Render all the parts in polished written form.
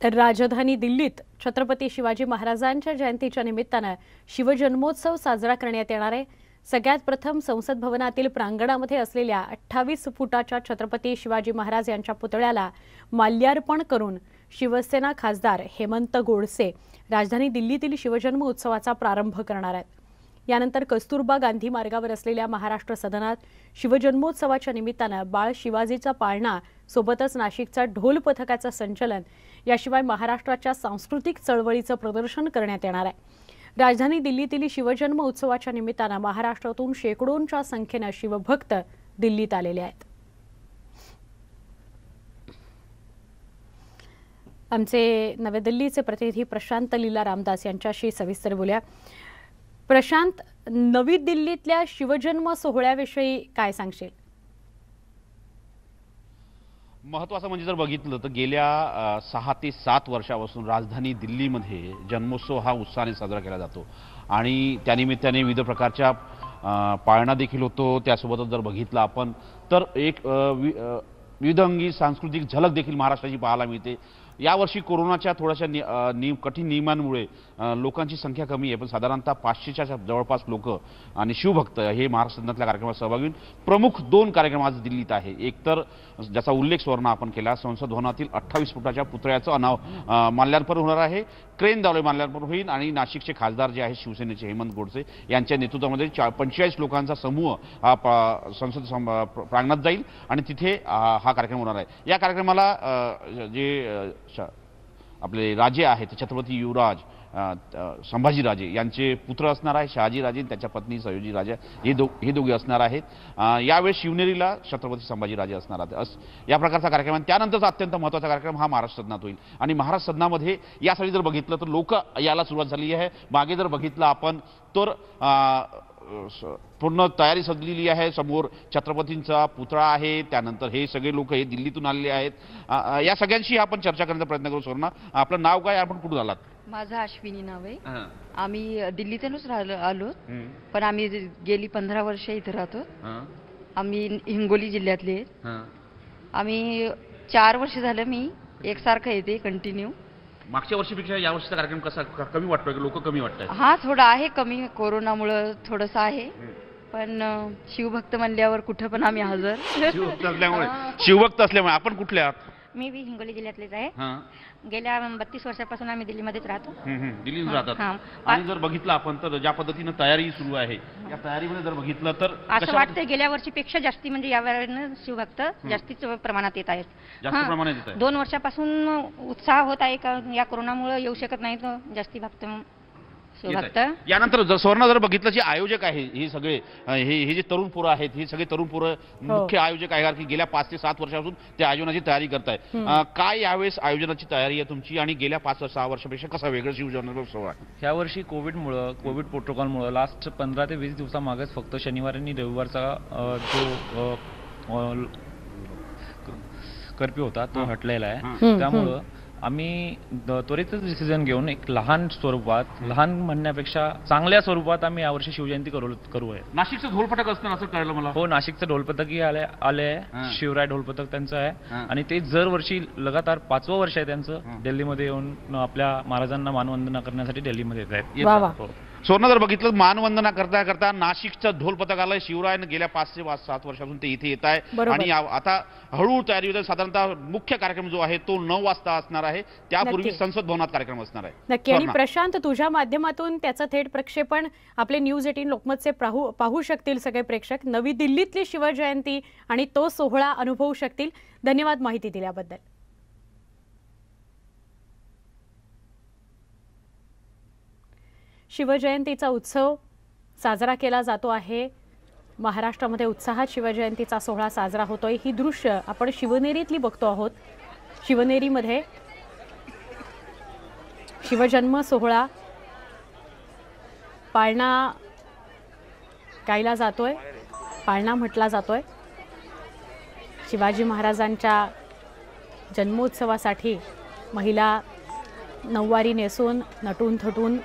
तर राजधानी दिल्लीत छत्रपती शिवाजी महाराजांच्या जयंतीच्या निमित्तानं शिवजन्मोत्सव साजरा करण्यात येणार आहे। सगळ्यात प्रथम संसद भवनातील प्रांगणामध्ये असलेल्या 28 फुटाच्या छत्रपती शिवाजी महाराज यांच्या पुतळ्याला माल्यार्पण करून शिवसेना खासदार हेमंत गोडसे राजधानी दिल्लीतील शिवजन्म उत्सवाचा प्रारंभ करणार आहेत। यानंतर कस्तुरबा गांधी मार्गावर असलेल्या महाराष्ट्र सदनात शिवजन्मोत्सवाच्या निमित्तानं बाळ शिवाजीचा पाळणा सोबतच नाशिकचा ढोल पथकाचं संचलन याशिवाय महाराष्ट्राच्या सांस्कृतिक चळवळीचं प्रदर्शन करण्यात येणार आहे। राजधानी दिल्लीतील शिवजन्म उत्सवाच्या निमित्तानं महाराष्ट्रातून शेकडोंच्या संख्येने शिवभक्त दिल्लीत आलेले आहेत। आमचे नवी दिल्लीचे प्रतिनिधी प्रशांत लीला रामदास यांच्याशी सविस्तर बोलूया। प्रशांत, नवी दिल्लीतल्या शिवजन्म सोहळ्याविषयी काय सांगशील? महत्त्वाचं म्हणजे जर बघितलं तर गेल्या 6 ते 7 वर्षापासून राजधानी दिल्लीमध्ये जन्मोत्सव हा उत्साहाने साजरा केला जातो आणि त्यानिमित्ताने विविध प्रकारच्या पाळणा देखील होतो। त्यासोबतच जर बघितलं आपण तर एक विविधंगी सांस्कृतिक झलक देखील महाराष्ट्राची पाहायला मिळते। यावर्षी कोरोनाच्या थोड्याशा कठीण नियमांमुळे लोकांची संख्या कमी आहे, पण साधारणतः 500च्या जवळपास लोक आणि शिवभक्त हे महाराष्ट्रातल्या कार्यक्रमात सहभागी होऊन प्रमुख 2 कार्यक्रम आज दिल्लीत आहे। एक तर ज्याचा उल्लेख स्वर्ण आपण केला, संसद भवनातील 28 फुटाच्या पुतळ्याचं माल्यार्पण होणार आहे। क्रेनद्वारे माल्यार्पण होईल आणि नाशिकचे खासदार जे आहेत शिवसेनेचे हेमंत गोडसे यांच्या नेतृत्वामध्ये 45 लोकांचा समूह हा संसद प्रांगणात जाईल आणि तिथे हा कार्यक्रम होणार आहे। या कार्यक्रमाला जे आपले राजे आहेत छत्रपती युवराज संभाजीराजे यांचे पुत्र असणार आहे, शहाजीराजे आणि त्याच्या पत्नी सयोजीराजे हे दोघे असणार आहेत। यावेळी शिवनेरीला छत्रपती संभाजीराजे असणार आहेत। या प्रकारचा कार्यक्रम आणि त्यानंतरचा अत्यंत महत्त्वाचा कार्यक्रम हा महाराष्ट्र सदनात होईल आणि महाराष्ट्र सदनामध्ये यासाठी जर बघितलं तर लोक यायला सुरुवात झाली आहे। मागे जर बघितलं आपण तर पूर्ण तयारी सजलेली आहे। समोर छत्रपतींचा पुतळा आहे, त्यानंतर हे सगळे लोक हे दिल्लीतून आलेले आहेत। या सगळ्यांशी आपण चर्चा करण्याचा प्रयत्न करू। स्वर्ण, आपलं नाव काय, आपण कुठून आलात? माझं अश्विनी नाव आहे। आम्ही दिल्लीतूनच आलो, पण आम्ही गेली 15 वर्ष इथे राहतो। आम्ही हिंगोली जिल्ह्यातले आहेत। आम्ही 4 वर्ष झालं मी एकसारखं येते कंटिन्यू। मागच्या वर्षीपेक्षा या वर्षीचा कार्यक्रम कसा कमी वाटतोय, लोक कमी वाटतात? हा, थोडा आहे कमी, कोरोनामुळे थोडंसं आहे, पण शिवभक्त म्हणल्यावर कुठं पण आम्ही हजर। शिवभक्त असल्यामुळे आपण कुठले आहात? मी भी हिंगोली जिल्ह्यातलेच आहे। गेल्या 32 वर्षापासून आम्ही दिल्लीमध्येच राहतो। दिल्लीत राहतात। आणि जर बघितलं आपण तर ज्या पद्धतीने तयारी सुरू आहे, या तयारीमध्ये जर बघितलं तर असं वाटतं गेल्या वर्षीपेक्षा जास्ती म्हणजे यावेळेला शिवभक्त जास्तीच प्रमाणात येत आहेत। जास्त प्रमाणात येत आहे। 2 वर्षापासून उत्साह होत आहे का या कोरोनामुळे येऊ शकत नाही तर जास्ती भक्त शिवभक्त। यानंतर जर स्वर्ण जर बघितलं जे आयोजक आहे हे सगळे हे जे तरुण पोरं आहेत, हे सगळे तरुण पोरं मुख्य आयोजक आहे की गेल्या 5 ते 7 वर्षापासून ते आयोजनाची तयारी करताय। काय यावेळेस आयोजनाची तयारी आहे तुमची आणि गेल्या 5-6 वर्षापेक्षा कसा वेगळं शिवजन्मोत्सव आहे? ह्या वर्षी कोविड प्रोटोकॉलमुळे लास्ट 15 ते 20 दिवसामागेच फक्त शनिवार आणि रविवारचा जो कर्फ्यू होता तो हटलेला आहे। त्यामुळं आम्ही त्वरित डिसिजन घेऊन एक लहान स्वरूपात, लहान म्हणण्यापेक्षा चांगल्या स्वरूपात आम्ही यावर्षी शिवजयंती करू आहे। नाशिकचं ढोलपथक असतं असं कळलं मला। हो, नाशिकचं ढोलपथकही आले आहे। शिवराय ढोलपथक त्यांचं आहे आणि ते दरवर्षी लगातार 5वं वर्ष आहे त्यांचं दिल्लीमध्ये येऊन आपल्या महाराजांना मानवंदना करण्यासाठी दिल्लीमध्ये येत आहेत। स्वर्ण जर बघितलं मानवंदना करता करता नाशिकचं ढोल पथक आलंय। शिवरायनं गेल्या 5 ते 7 वर्षापासून ते इथे येत आहे आणि आता हळूहळू तयारी होते। साधारणतः मुख्य कार्यक्रम जो आहे तो 9 वाजता असणार आहे, त्यापूर्वी संसद भवनात कार्यक्रम असणार आहे। नक्की। आणि प्रशांत, तुझ्या माध्यमातून त्याचं थेट प्रक्षेपण आपले न्यूज 18 लोकमतचे पाहू शकतील सगळे प्रेक्षक। नवी दिल्लीतली शिवजयंती आणि तो सोहळा अनुभवू शकतील। धन्यवाद माहिती दिल्याबद्दल। शिवजयंतीचा उत्सव साजरा केला जातो आहे। महाराष्ट्रामध्ये उत्साहात शिवजयंतीचा सोहळा साजरा होतोय। ही दृश्य आपण शिवनेरीतली बघतो आहोत। शिवनेरीमध्ये शिवजन्म सोहळा पाळणा गायला जातोय, पाळणा म्हटला जातोय। शिवाजी महाराजांच्या जन्मोत्सवासाठी महिला नऊवारी नेसून नटून थटून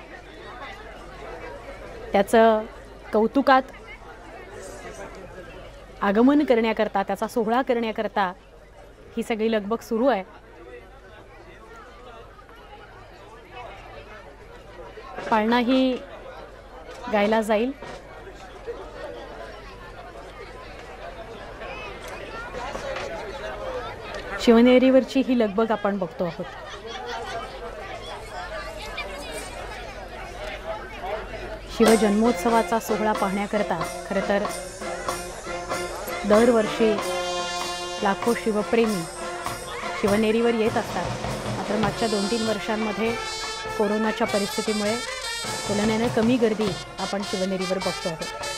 त्याचं कौतुकात आगमन करण्याकरता, त्याचा सोहळा करण्याकरता ही सगळी लगबग सुरू आहे। पाळणाही गायला जाईल. शिवनेरीवरची ही लगबग आपण बघतो आहोत. शिवजन्मोत्सवाचा सोहळा पाहण्याकरता खरं तर दरवर्षी लाखो शिवप्रेमी शिवनेरीवर येत असतात. मात्र मागच्या 2-3 वर्षांमध्ये कोरोनाच्या परिस्थितीमुळे तुलनेने कमी गर्दी आपण शिवनेरीवर बघतो आहोत.